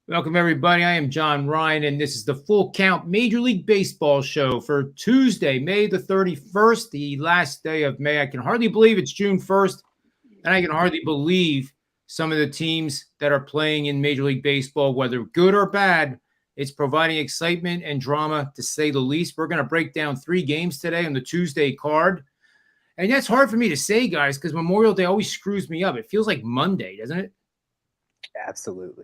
Welcome, everybody. I am John Ryan, and this is the Full Count Major League Baseball show for Tuesday, May the 31st, the last day of May. I can hardly believe it's June 1st, and I can hardly believe some of the teams that are playing in Major League Baseball, whether good or bad. It's providing excitement and drama, to say the least. We're going to break down 3 games today on the Tuesday card. And that's hard for me to say, guys, because Memorial Day always screws me up. It feels like Monday, doesn't it? Absolutely.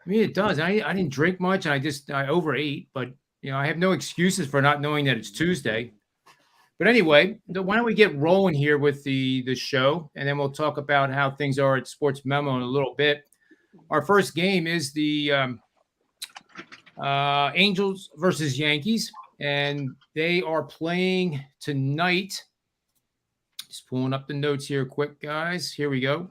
I mean, it does. I didn't drink much. I overate, but I have no excuses for not knowing that it's Tuesday. But anyway, why don't we get rolling here with the show, and then we'll talk about how things are at Sports Memo in a little bit. Our first game is the Angels versus Yankees, and they are playing tonight. Just pulling up the notes here quick, guys. Here we go.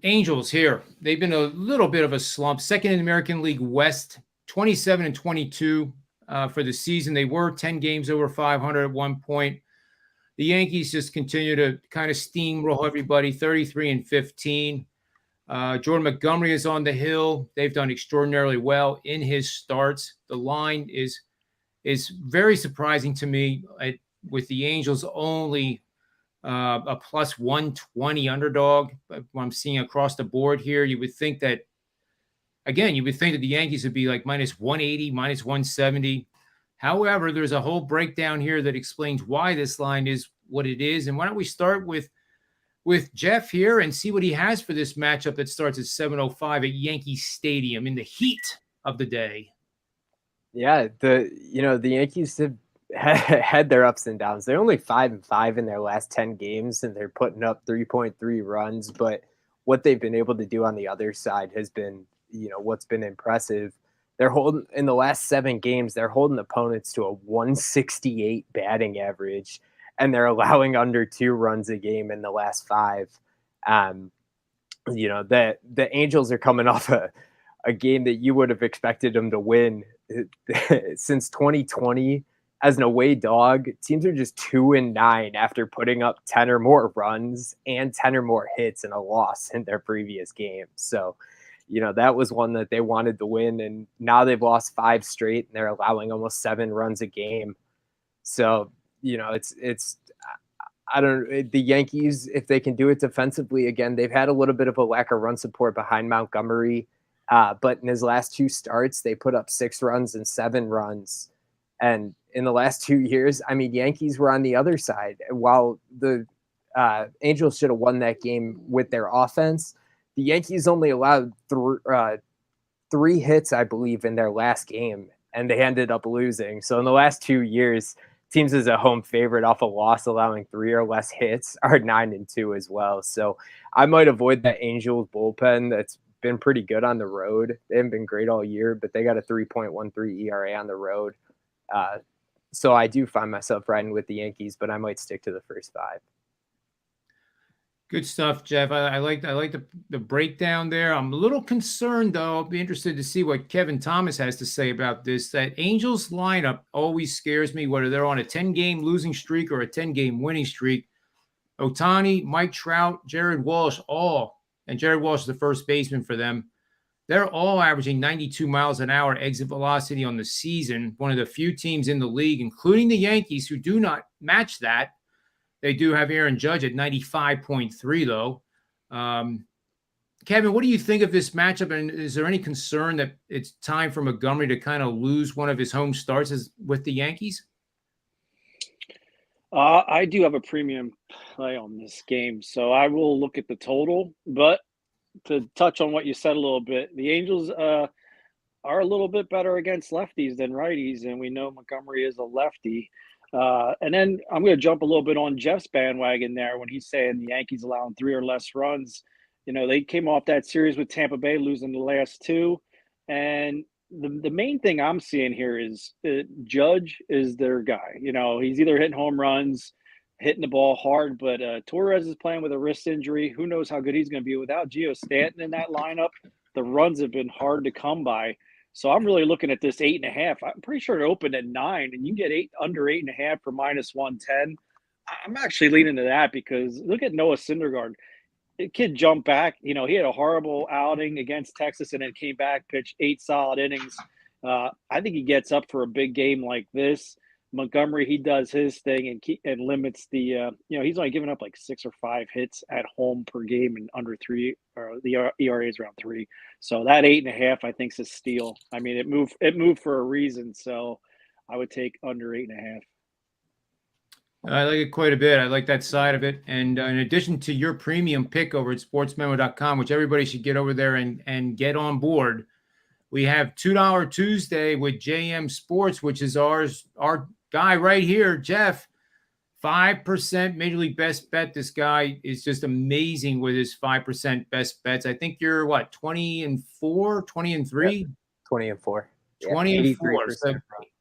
Angels here. They've been a little bit of a slump. Second in the American League West, 27-22 for the season. They were 10 games over 500 at one point. The Yankees just continue to kind of steamroll everybody, 33-15. Jordan Montgomery is on the hill. They've done extraordinarily well in his starts. The line is very surprising to me with the Angels only a plus 120 underdog. I'm seeing across the board here. You would think that the Yankees would be like minus 180, minus 170. However, there's a whole breakdown here that explains why this line is what it is. And why don't we start with Jeff here and see what he has for this matchup that starts at 7:05 at Yankee Stadium in the heat of the day. Yeah, the Yankees have had their ups and downs. They're only 5-5 in their last 10 games, and they're putting up 3.3 runs. But what they've been able to do on the other side has been, what's been impressive. They're holding in the last 7 games. They're holding opponents to a 168 batting average, and they're allowing under 2 runs a game in the last 5. The Angels are coming off a game that you would have expected them to win since 2020. As an away dog, teams are just 2-9 after putting up 10 or more runs and 10 or more hits and a loss in their previous games. So, that was one that they wanted to win, and now they've lost 5 straight, and they're allowing almost 7 runs a game. So, it's the Yankees, if they can do it defensively again, they've had a little bit of a lack of run support behind Montgomery, but in his last 2 starts, they put up 6 runs and 7 runs. And in the last 2 years, Yankees were on the other side. While the Angels should have won that game with their offense, the Yankees only allowed 3 hits, I believe, in their last game, and they ended up losing. So in the last 2 years, teams as a home favorite off a loss allowing 3 or less hits are 9-2 as well. So I might avoid that Angels bullpen that's been pretty good on the road. They haven't been great all year, but they got a 3.13 ERA on the road. So I do find myself riding with the Yankees, but I might stick to the first 5. Good stuff, Jeff. I like the breakdown there. I'm a little concerned, though. I'll be interested to see what Kevin Thomas has to say about this. That Angels lineup always scares me, whether they're on a 10-game losing streak or a 10-game winning streak. Ohtani, Mike Trout, Jared Walsh, and Jared Walsh is the first baseman for them. They're all averaging 92 miles an hour exit velocity on the season. One of the few teams in the league, including the Yankees, who do not match that. They do have Aaron Judge at 95.3, though. Kevin, what do you think of this matchup? And is there any concern that it's time for Montgomery to kind of lose one of his home starts with the Yankees? I do have a premium play on this game, so I will look at the total. But to touch on what you said a little bit, the Angels are a little bit better against lefties than righties, and we know Montgomery is a lefty. And then I'm going to jump a little bit on Jeff's bandwagon there when he's saying the Yankees allowing 3 or less runs. They came off that series with Tampa Bay, losing the last 2. And the main thing I'm seeing here is Judge is their guy. He's either hitting home runs, hitting the ball hard, but Torres is playing with a wrist injury. Who knows how good he's going to be without Gio Stanton in that lineup. The runs have been hard to come by. So I'm really looking at this 8.5. I'm pretty sure it opened at 9, and you can get under 8.5 for minus 110. I'm actually leaning to that because look at Noah Syndergaard. kid jumped back. He had a horrible outing against Texas and then came back, pitched 8 solid innings. I think he gets up for a big game like this. Montgomery, he does his thing and limits the he's only given up like 6 or 5 hits at home per game and under 3, or the ERA is around 3. So that 8.5, I think, is a steal. I mean, it moved for a reason. So I would take under 8.5. I like it quite a bit. I like that side of it. And in addition to your premium pick over at sportsmemo.com, which everybody should get over there and get on board, we have $2 Tuesday with JM Sports, which is our guy right here, Jeff. 5% Major League best bet. This guy is just amazing with his 5% best bets. I think you're 20-4, 20-3? Yep. 20-4. 20-4. So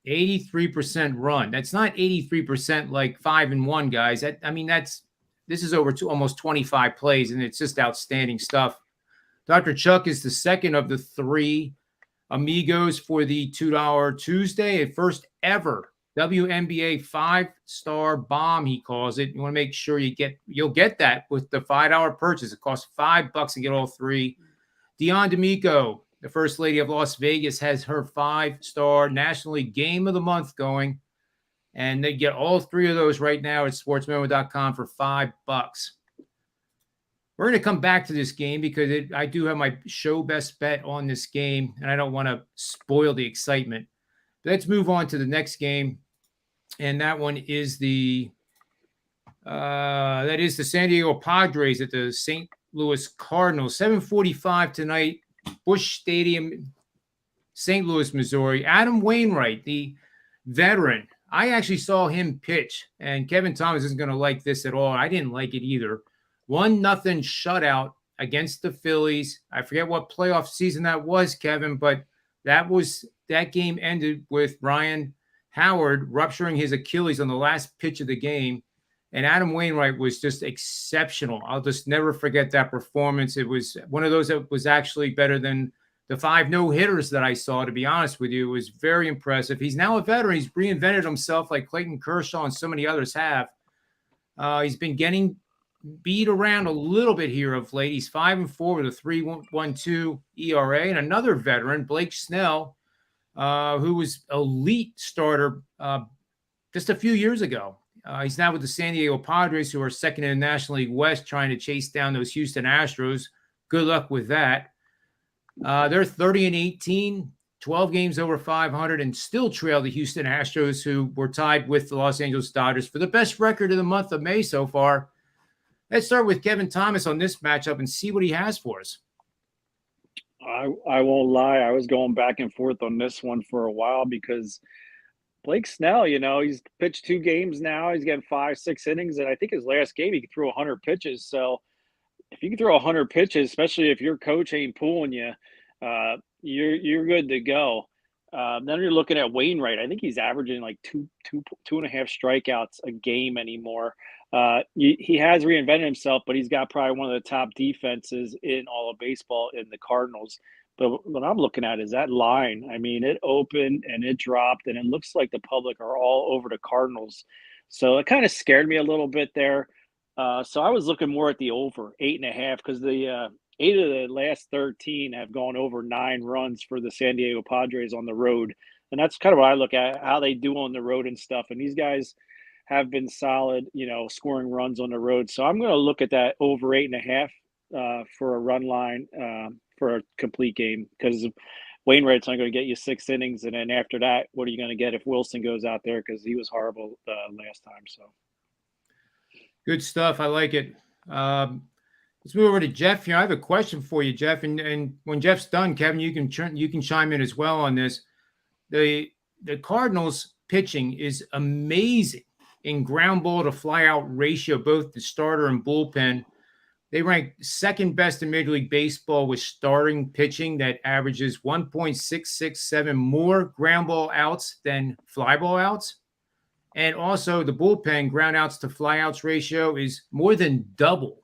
83% run. That's not 83% like 5-1 guys. This is over almost 25 plays, and it's just outstanding stuff. Dr. Chuck is the second of the 3 amigos for the $2 Tuesday, a first ever WNBA 5-star bomb, he calls it. You want to make sure you'll get that with the $5 purchase. It costs $5 to get all 3. Dion D'Amico, the First Lady of Las Vegas, has her 5-star National League Game of the Month going. And they get all 3 of those right now at sportsmemo.com for $5. We're going to come back to this game because I do have my show best bet on this game, and I don't want to spoil the excitement. Let's move on to the next game, and that one is the San Diego Padres at the St. Louis Cardinals. 7:45 tonight, Busch Stadium, St. Louis, Missouri. Adam Wainwright, the veteran. I actually saw him pitch, and Kevin Thomas isn't going to like this at all. I didn't like it either. 1-0 shutout against the Phillies. I forget what playoff season that was, Kevin, but that game ended with Ryan Howard rupturing his Achilles on the last pitch of the game. And Adam Wainwright was just exceptional. I'll just never forget that performance. It was one of those that was actually better than the 5 no-hitters that I saw, to be honest with you. It was very impressive. He's now a veteran. He's reinvented himself like Clayton Kershaw and so many others have. He's been getting beat around a little bit here of late. He's 5-4 with a 3.12 ERA. And another veteran, Blake Snell, who was elite starter just a few years ago. He's now with the San Diego Padres, who are second in the National League West, trying to chase down those Houston Astros. Good luck with that. They're 30-18, 12 games over 500, and still trail the Houston Astros, who were tied with the Los Angeles Dodgers for the best record of the month of May so far. Let's start with Kevin Thomas on this matchup and see what he has for us. I won't lie. I was going back and forth on this one for a while because Blake Snell, he's pitched 2 games now. He's getting 5-6 innings, and I think his last game he threw 100 pitches. So if you can throw 100 pitches, especially if your coach ain't pulling you, you're good to go. Then you're looking at Wainwright. I think he's averaging like two and a half strikeouts a game anymore. He has reinvented himself, but he's got probably one of the top defenses in all of baseball in the Cardinals. But what I'm looking at is that line. I mean, it opened and it dropped, and it looks like the public are all over the Cardinals. So it kind of scared me a little bit there. So I was looking more at the over 8.5 because the 8 of the last 13 have gone over 9 runs for the San Diego Padres on the road. And that's kind of what I look at, how they do on the road and stuff. And these guys have been solid, scoring runs on the road. So I'm going to look at that over 8.5 for a run line for a complete game because Wainwright's not going to get you 6 innings. And then after that, what are you going to get if Wilson goes out there? Because he was horrible last time. So good stuff. I like it. Let's move over to Jeff here. I have a question for you, Jeff. And when Jeff's done, Kevin, you can chime in as well on this. The Cardinals pitching is amazing in ground ball to fly out ratio, both the starter and bullpen. They rank second best in Major League Baseball with starting pitching that averages 1.667 more ground ball outs than fly ball outs. And also the bullpen ground outs to fly outs ratio is more than double.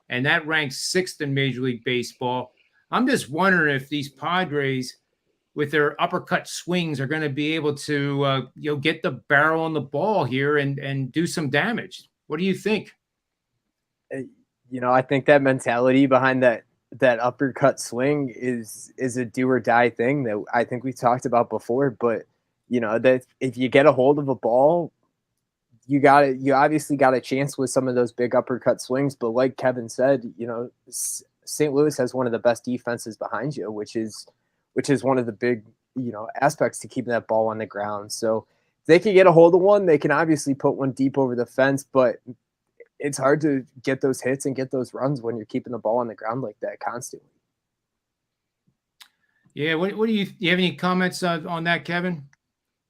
And that ranks 6th in Major League Baseball. I'm just wondering if these Padres, with their uppercut swings, are going to be able to get the barrel on the ball here and do some damage. What do you think? I think that mentality behind that uppercut swing is a do or die thing that I think we talked about before. But that if you get a hold of a ball, you obviously got a chance with some of those big uppercut swings. But like Kevin said, St. Louis has one of the best defenses behind you, which is one of the big aspects to keeping that ball on the ground. So if they can get a hold of one, they can obviously put one deep over the fence, but it's hard to get those hits and get those runs when you're keeping the ball on the ground like that constantly. Yeah. What do you have any comments on that, Kevin?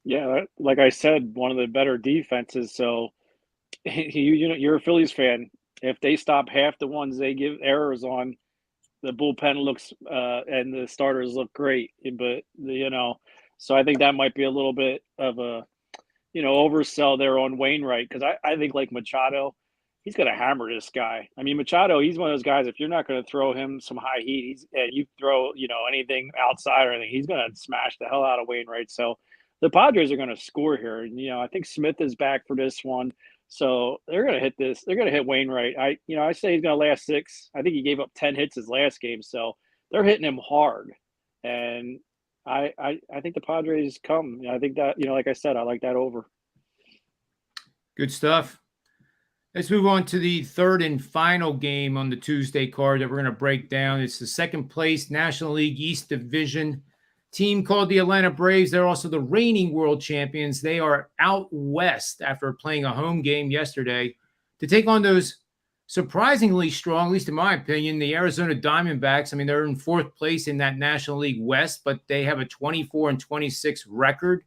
Yeah, like I said, one of the better defenses. So you're a Phillies fan. If they stop half the ones they give errors on, the bullpen looks and the starters look great. But so I think that might be a little bit of a oversell there on Wainwright, because I think like Machado, he's going to hammer this guy. I mean, Machado, he's one of those guys, if you're not going to throw him some high heat, you throw anything outside or anything, he's going to smash the hell out of Wainwright. So the Padres are going to score here. And, I think Smith is back for this one. So they're going to hit this. They're going to hit Wainwright. I say he's going to last 6. I think he gave up 10 hits his last game. So they're hitting him hard. And I think the Padres come. I think that, like I said, I like that over. Good stuff. Let's move on to the third and final game on the Tuesday card that we're going to break down. It's the second place National League East Division team called the Atlanta Braves. They're also the reigning world champions. They are out west after playing a home game yesterday to take on those surprisingly strong, at least in my opinion, the Arizona Diamondbacks. I mean, they're in 4th place in that National League West, but they have a 24-26 record,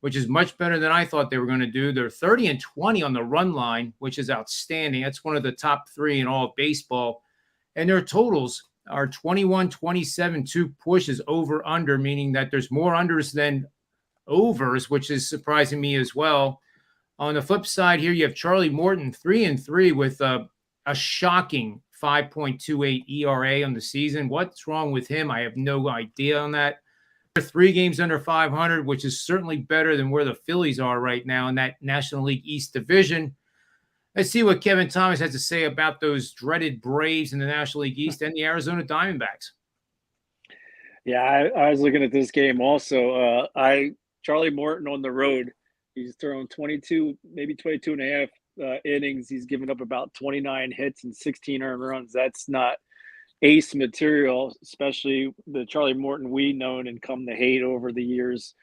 which is much better than I thought they were going to do. They're 30-20 on the run line, which is outstanding. That's one of the top 3 in all of baseball. And their totals are 21-27, 2 pushes over under, meaning that there's more unders than overs, which is surprising me as well. On the flip side here, you have Charlie Morton, 3-3 with a shocking 5.28 ERA on the season. What's wrong with him? I have no idea on that. 3 games under 500, which is certainly better than where the Phillies are right now in that National League East Division. Let's see what Kevin Thomas has to say about those dreaded Braves in the National League East and the Arizona Diamondbacks. Yeah, I was looking at this game also. Charlie Morton on the road, he's thrown 22, maybe 22 and a half innings. He's given up about 29 hits and 16 earned runs. That's not ace material, especially the Charlie Morton we known and come to hate over the years.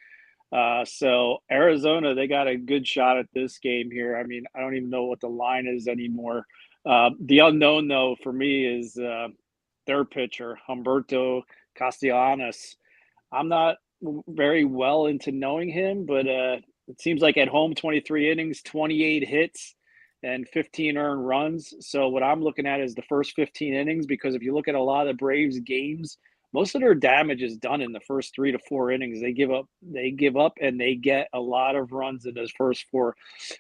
So Arizona, they got a good shot at this game here. I mean, I don't even know what the line is anymore. The unknown, though, for me is their pitcher, Humberto Castellanos. I'm not very well into knowing him, but it seems like at home, 23 innings, 28 hits, and 15 earned runs. So what I'm looking at is the first 15 innings, because if you look at a lot of the Braves games, most of their damage is done in the first 3 to 4 innings. They give up, and they get a lot of runs in those first 4.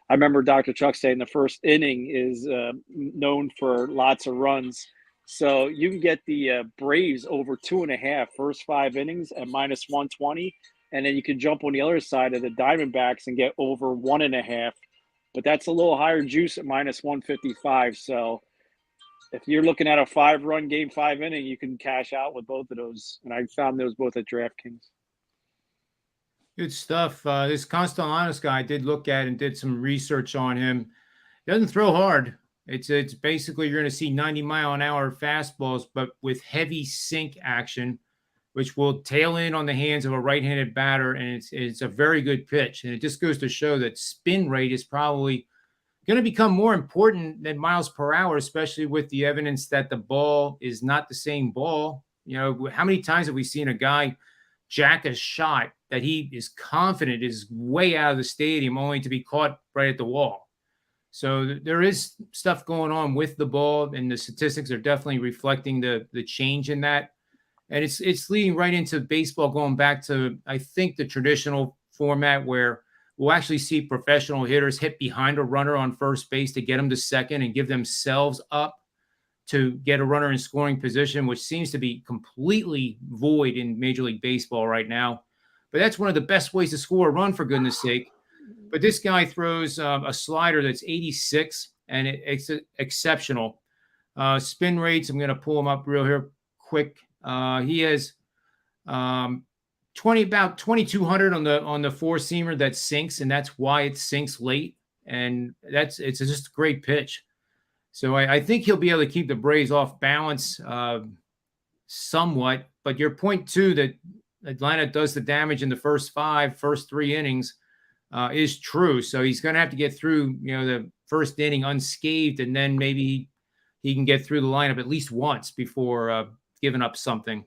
I remember Dr. Chuck saying the first inning is known for lots of runs. So you can get the Braves over 2.5 first 5 innings at -120, and then you can jump on the other side of the Diamondbacks and get over 1.5. But that's a little higher juice at -155. So if you're looking at a 5-run game, 5 inning, you can cash out with both of those. And I found those both at DraftKings. Good stuff. This Castellanos guy I did look at and did some research on him. He doesn't throw hard. It's basically you're going to see 90-mile-an-hour fastballs, but with heavy sink action, which will tail in on the hands of a right-handed batter, and it's a very good pitch. And it just goes to show that spin rate is probably going to become more important than miles per hour, especially with the evidence that the ball is not the same ball. How many times have we seen a guy jack a shot that he is confident is way out of the stadium only to be caught right at the wall? So there is stuff going on with the ball, and the statistics are definitely reflecting the change in that. And it's leading right into baseball, going back to, I think, the traditional format where we'll actually see professional hitters hit behind a runner on first base to get them to second and give themselves up to get a runner in scoring position, which seems to be completely void in Major League Baseball right now. But that's one of the best ways to score a run, for goodness sake. But this guy throws a slider that's 86, and it's exceptional. Spin rates, I'm going to pull him up real here quick. He has about 2,200 on the four seamer that sinks, and that's why it sinks late. And it's just a great pitch. So I think he'll be able to keep the Braves off balance somewhat. But your point too, that Atlanta does the damage in the first three innings is true. So he's going to have to get through, the first inning unscathed, and then maybe he can get through the lineup at least once before giving up something.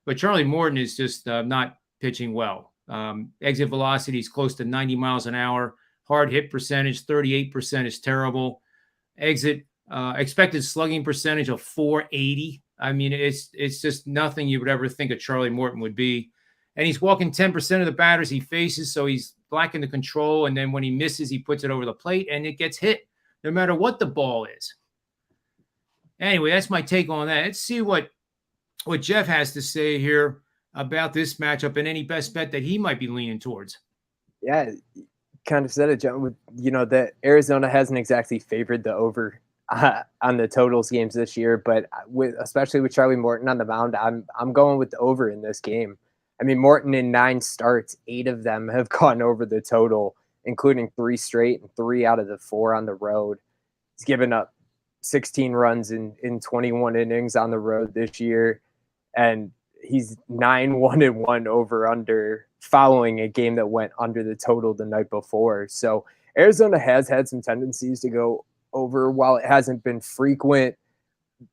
But Charlie Morton is just not pitching well. Exit velocity is close to 90 miles an hour. Hard hit percentage, 38% is terrible. Exit expected slugging percentage of 480. I mean, it's just nothing you would ever think a Charlie Morton would be. And he's walking 10% of the batters he faces, so he's lacking the control. And then when he misses, he puts it over the plate, and it gets hit no matter what the ball is. Anyway, that's my take on that. Let's see what Jeff has to say here about this matchup and any best bet that he might be leaning towards. Yeah, kind of said it, John. That Arizona hasn't exactly favored the over on the totals games this year, but especially with Charlie Morton on the mound, I'm going with the over in this game. I mean, Morton in 9 starts, 8 of them have gone over the total, including 3 straight and 3 out of the 4 on the road. He's given up 16 runs in 21 innings on the road this year, and he's 9-1-1 over under following a game that went under the total the night before. So Arizona has had some tendencies to go over. While it hasn't been frequent,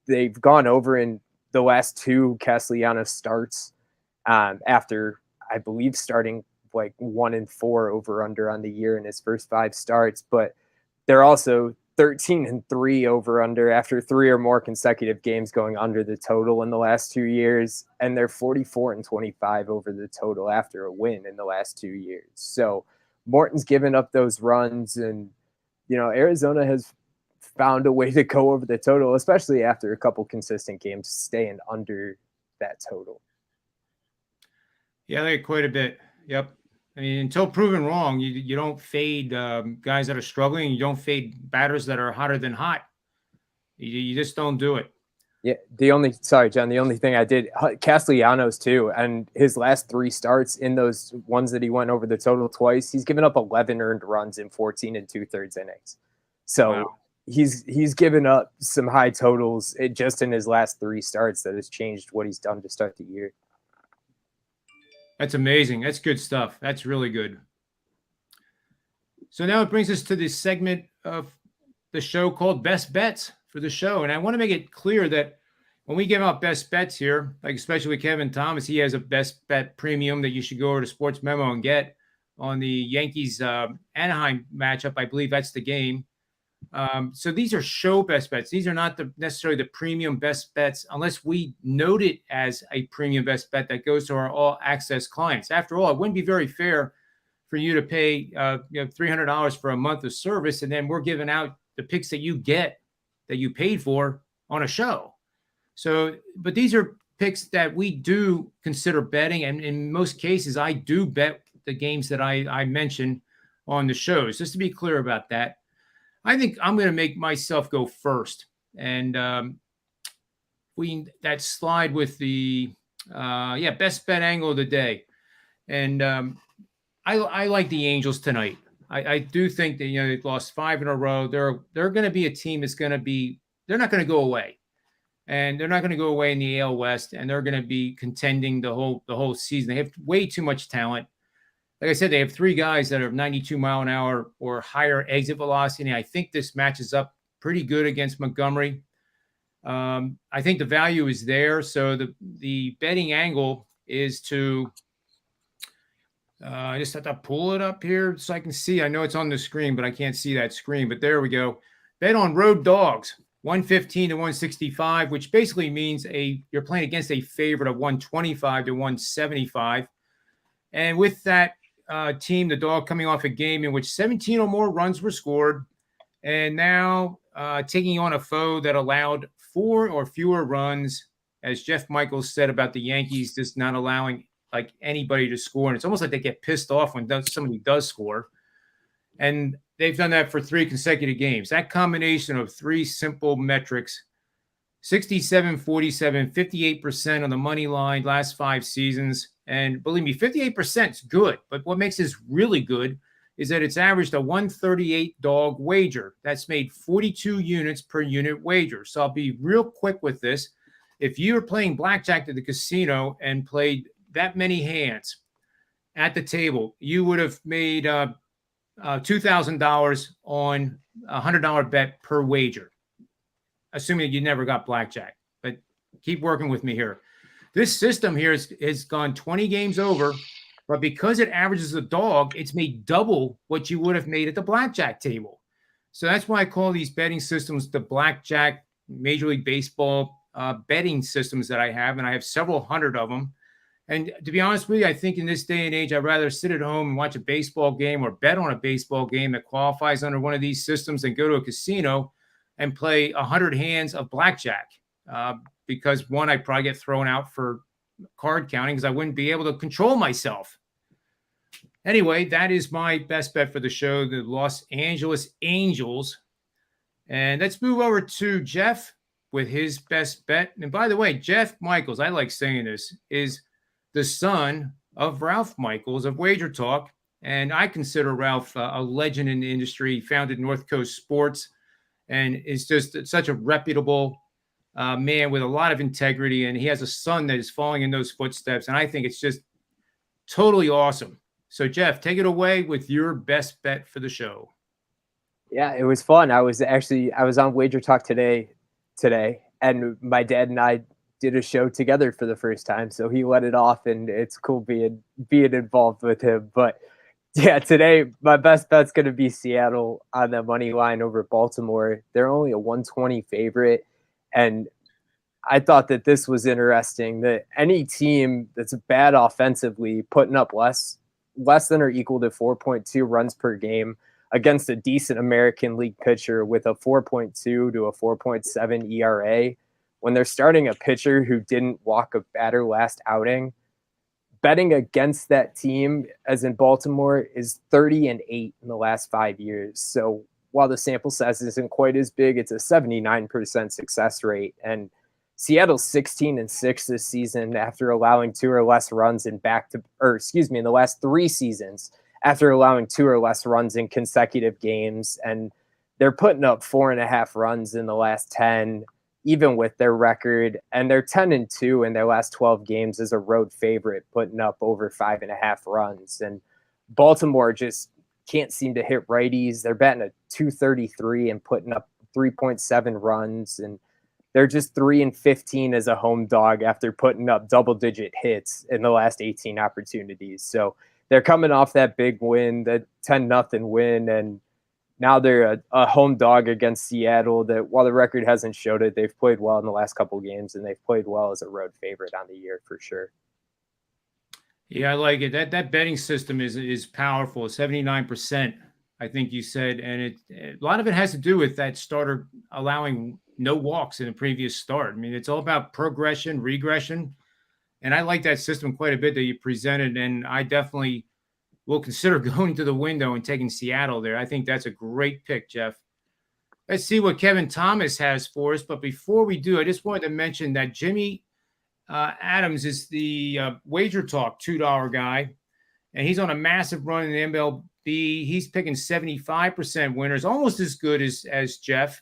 they've gone over in the last 2 Castellanos starts after, I believe, starting like 1-4 over under on the year in his first 5 starts. But they're also 13-3 over under after 3 or more consecutive games going under the total in the last 2 years, and they're 44-25 over the total after a win in the last 2 years. So Morton's given up those runs, and Arizona has found a way to go over the total, especially after a couple consistent games staying under that total. Yeah, they get quite a bit. Yep. I mean, until proven wrong, you don't fade guys that are struggling. You don't fade batters that are hotter than hot. You just don't do it. Yeah. The only thing I did, Castellanos too, and his last 3 starts in those ones that he went over the total twice, he's given up 11 earned runs in 14 2/3 innings. So wow. He's given up some high totals just in his last 3 starts that has changed what he's done to start the year. That's amazing. That's good stuff. That's really good. So now it brings us to this segment of the show called Best Bets for the show. And I want to make it clear that when we give out best bets here, like especially with Kevin Thomas, he has a best bet premium that you should go over to SportsMemo and get on the Yankees Anaheim matchup. I believe that's the game. So these are show best bets. These are not necessarily the premium best bets unless we note it as a premium best bet that goes to our all access clients. After all, it wouldn't be very fair for you to pay $300 for a month of service, and then we're giving out the picks that you get that you paid for on a show. So, but these are picks that we do consider betting, and in most cases, I do bet the games that I mention on the shows. Just to be clear about that. I think I'm going to make myself go first, and that slide with the best bet angle of the day, and I like the Angels tonight. I do think that they've lost 5 in a row. They're going to be a team that's going to be. They're not going to go away, and they're not going to go away in the AL West, and they're going to be contending the whole season. They have way too much talent. Like I said, they have 3 guys that are 92 mile an hour or higher exit velocity. I think this matches up pretty good against Montgomery. I think the value is there. So the betting angle is to I just have to pull it up here so I can see. I know it's on the screen, but I can't see that screen. But there we go. Bet on road dogs, 115 to 165, which basically means you're playing against a favorite of 125 to 175. And with that, team, the dog, coming off a game in which 17 or more runs were scored, and now taking on a foe that allowed 4 or fewer runs, as Jeff Michaels said about the Yankees, just not allowing like anybody to score. And it's almost like they get pissed off when somebody does score. And they've done that for 3 consecutive games. That combination of 3 simple metrics 67, 47, 58% on the money line last 5 seasons. And believe me, 58% is good. But what makes this really good is that it's averaged a 138 dog wager. That's made 42 units per unit wager. So I'll be real quick with this. If you're playing blackjack at the casino and played that many hands at the table, you would have made $2,000 on a $100 bet per wager, assuming you never got blackjack. But keep working with me here. This system here has gone 20 games over, but because it averages a dog, it's made double what you would have made at the blackjack table. So that's why I call these betting systems the blackjack Major League Baseball betting systems that I have, and I have several hundred of them. And to be honest with you, I think in this day and age, I'd rather sit at home and watch a baseball game or bet on a baseball game that qualifies under one of these systems than go to a casino and play 100 hands of blackjack. Because one, I'd probably get thrown out for card counting because I wouldn't be able to control myself. Anyway, that is my best bet for the show, the Los Angeles Angels. And let's move over to Jeff with his best bet. And by the way, Jeff Michaels, I like saying this, is the son of Ralph Michaels of Wager Talk. And I consider Ralph a legend in the industry. He founded North Coast Sports and is just such a reputable man with a lot of integrity. And he has a son that is following in those footsteps. And I think it's just totally awesome. So, Jeff, take it away with your best bet for the show. Yeah, it was fun. I was on Wager Talk today, and my dad and I did a show together for the first time. So he let it off, and it's cool being involved with him. But yeah, today my best bet's going to be Seattle on the money line over Baltimore. They're only a 120 favorite, and I thought that this was interesting. That any team that's bad offensively putting up less than or equal to 4.2 runs per game against a decent American League pitcher with a 4.2 to a 4.7 ERA, when they're starting a pitcher who didn't walk a batter last outing, betting against that team, as in Baltimore, is 30-8 in the last 5 years. So while the sample size isn't quite as big, it's a 79% success rate. And Seattle's 16-6 this season after allowing 2 or less runs in in the last 3 seasons after allowing 2 or less runs in consecutive games. And they're putting up 4.5 runs in the last 10, even with their record. And they're 10-2 in their last 12 games as a road favorite, putting up over 5.5 runs. And Baltimore just can't seem to hit righties. They're batting a 233 and putting up 3.7 runs. And they're just 3-15 as a home dog after putting up double-digit hits in the last 18 opportunities. So they're coming off that big win, that 10-0 win, and now they're a home dog against Seattle that, while the record hasn't showed it, they've played well in the last couple of games, and they've played well as a road favorite on the year for sure. Yeah, I like it. That betting system is powerful. 79%, I think you said, and a lot of it has to do with that starter allowing no walks in the previous start. I mean, it's all about progression, regression, and I like that system quite a bit that you presented, and I definitely will consider going to the window and taking Seattle there. I think that's a great pick, Jeff. Let's see what Kevin Thomas has for us, but before we do, I just wanted to mention that Jimmy Adams is the Wager Talk $2 guy, and he's on a massive run in the MLB. He's picking 75% winners, almost as good as Jeff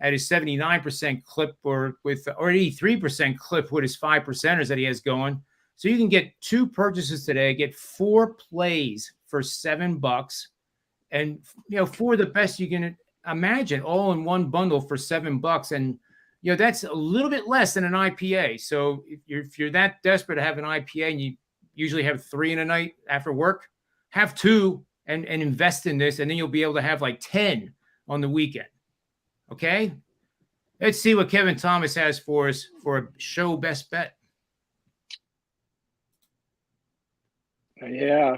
at his 79% clip or 83% clip with his 5%ers that he has going. So you can get 2 purchases today, get 4 plays for $7, and for the best you can imagine, all in one bundle for $7. And that's a little bit less than an IPA. So if you're that desperate to have an IPA and you usually have 3 in a night after work, have 2 and invest in this, and then you'll be able to have like 10 on the weekend. Okay? Let's see what Kevin Thomas has for us for a show best bet. Yeah.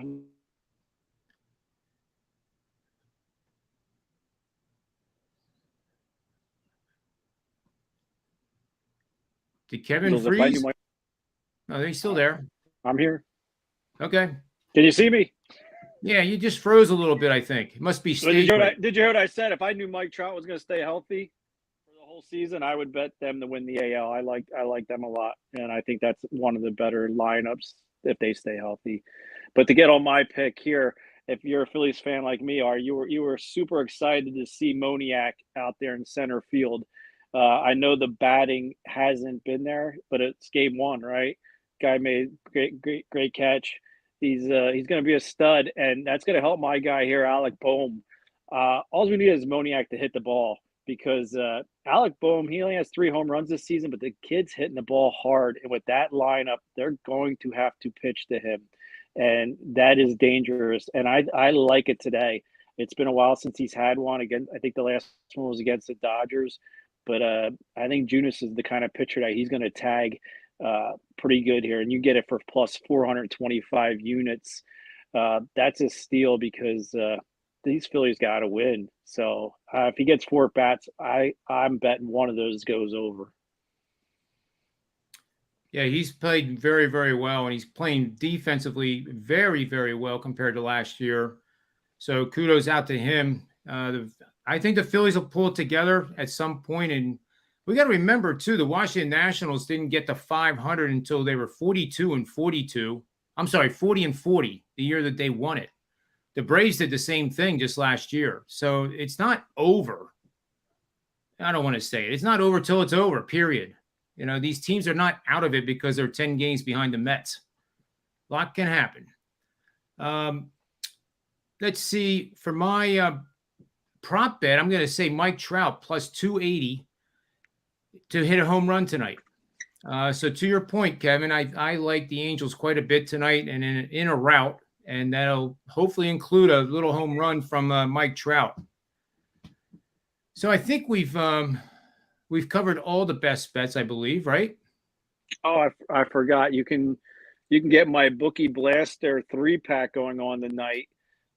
Did Kevin freeze? No, he's still there. I'm here. Okay. Can you see me? Yeah, you just froze a little bit, I think. It must be stage. Did you hear what I said? If I knew Mike Trout was going to stay healthy for the whole season, I would bet them to win the AL. I like them a lot, and I think that's one of the better lineups if they stay healthy. But to get on my pick here, if you're a Phillies fan like me are, you were super excited to see Moniak out there in center field. I know the batting hasn't been there, but it's game one, right? Guy made great catch. He's going to be a stud, and that's going to help my guy here, Alec Boehm. All we need is Moniak to hit the ball because Alec Boehm, he only has 3 home runs this season, but the kid's hitting the ball hard. And with that lineup, they're going to have to pitch to him. And that is dangerous. And I like it today. It's been a while since he's had one. Again, I think the last one was against the Dodgers. But I think Junis is the kind of pitcher that he's going to tag pretty good here. And you get it for plus 425 units. That's a steal because these Phillies got to win. So if he gets 4 bats, I'm betting one of those goes over. Yeah, he's played very, very well, and he's playing defensively very, very well compared to last year. So kudos out to him. I think the Phillies will pull it together at some point. And we got to remember, too, the Washington Nationals didn't get to 500 until they were 42-42. I'm sorry, 40-40, the year that they won it. The Braves did the same thing just last year. So it's not over. I don't want to say it. It's not over till it's over, period. You know, these teams are not out of it because they're 10 games behind the Mets. A lot can happen. Let's see. For my prop bet, I'm going to say Mike Trout plus 280 to hit a home run tonight. So to your point, Kevin, I like the Angels quite a bit tonight and in a rout, and that'll hopefully include a little home run from Mike Trout. So I think we've covered all the best bets, I believe, right? Oh, I forgot. You can get my Bookie Blaster 3-pack going on tonight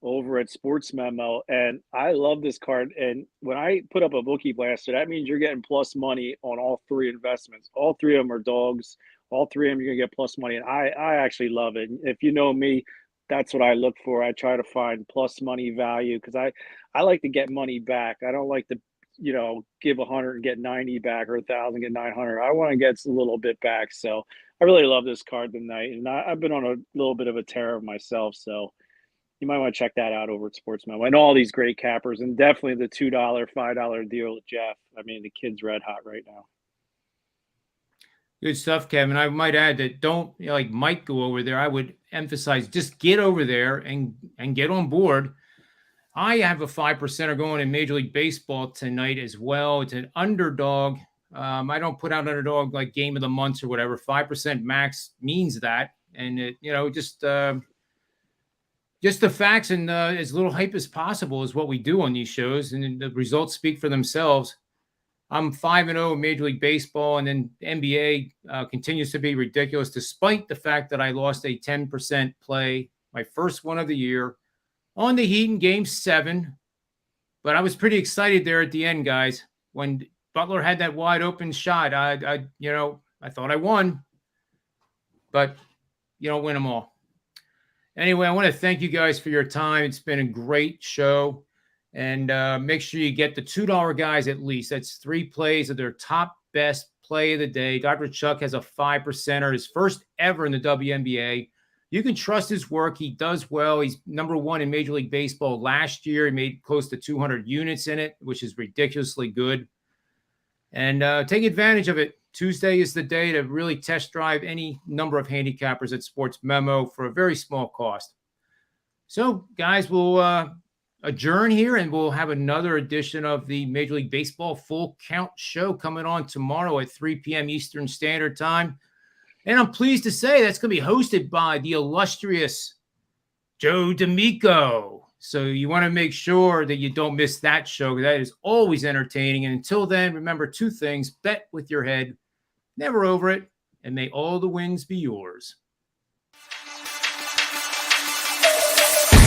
over at SportsMemo, and I love this card. And when I put up a Bookie Blaster, that means you're getting plus money on all 3 investments. All 3 of them are dogs. All 3 of them you're gonna get plus money, and I actually love it. If you know me, that's what I look for. I try to find plus money value because I like to get money back. I don't like to give 100 and get 90 back or 1,000 get 900. I want to get a little bit back. So I really love this card tonight, and I've been on a little bit of a tear of myself. So you might want to check that out over at SportsMemo and all these great cappers, and definitely the $2, $5 deal with Jeff. I mean, the kid's red hot right now. Good stuff, Kevin. I might add that don't like Mike go over there. I would emphasize just get over there and get on board. I have a 5%er going in Major League Baseball tonight as well. It's an underdog. I don't put out underdog like game of the month or whatever. 5% max means that. And, just the facts and as little hype as possible is what we do on these shows. And the results speak for themselves. I'm 5-0 in Major League Baseball, and then NBA continues to be ridiculous despite the fact that I lost a 10% play, my first one of the year, on the Heat in Game 7. But I was pretty excited there at the end, guys. When Butler had that wide open shot, I thought I won. But you don't win them all. Anyway, I want to thank you guys for your time. It's been a great show. And make sure you get the $2 guys at least. That's 3 plays of their top best play of the day. Dr. Chuck has a 5%er, his first ever in the WNBA. You can trust his work. He does well. He's number 1 in Major League Baseball last year. He made close to 200 units in it, which is ridiculously good. And take advantage of it. Tuesday is the day to really test drive any number of handicappers at SportsMemo for a very small cost. So, guys, we'll adjourn here, and we'll have another edition of the Major League Baseball Full Count Show coming on tomorrow at 3 p.m. Eastern Standard Time. And I'm pleased to say that's going to be hosted by the illustrious Joe D'Amico. So you want to make sure that you don't miss that show, because that is always entertaining. And until then, remember 2 things. Bet with your head, never over it, and may all the wins be yours.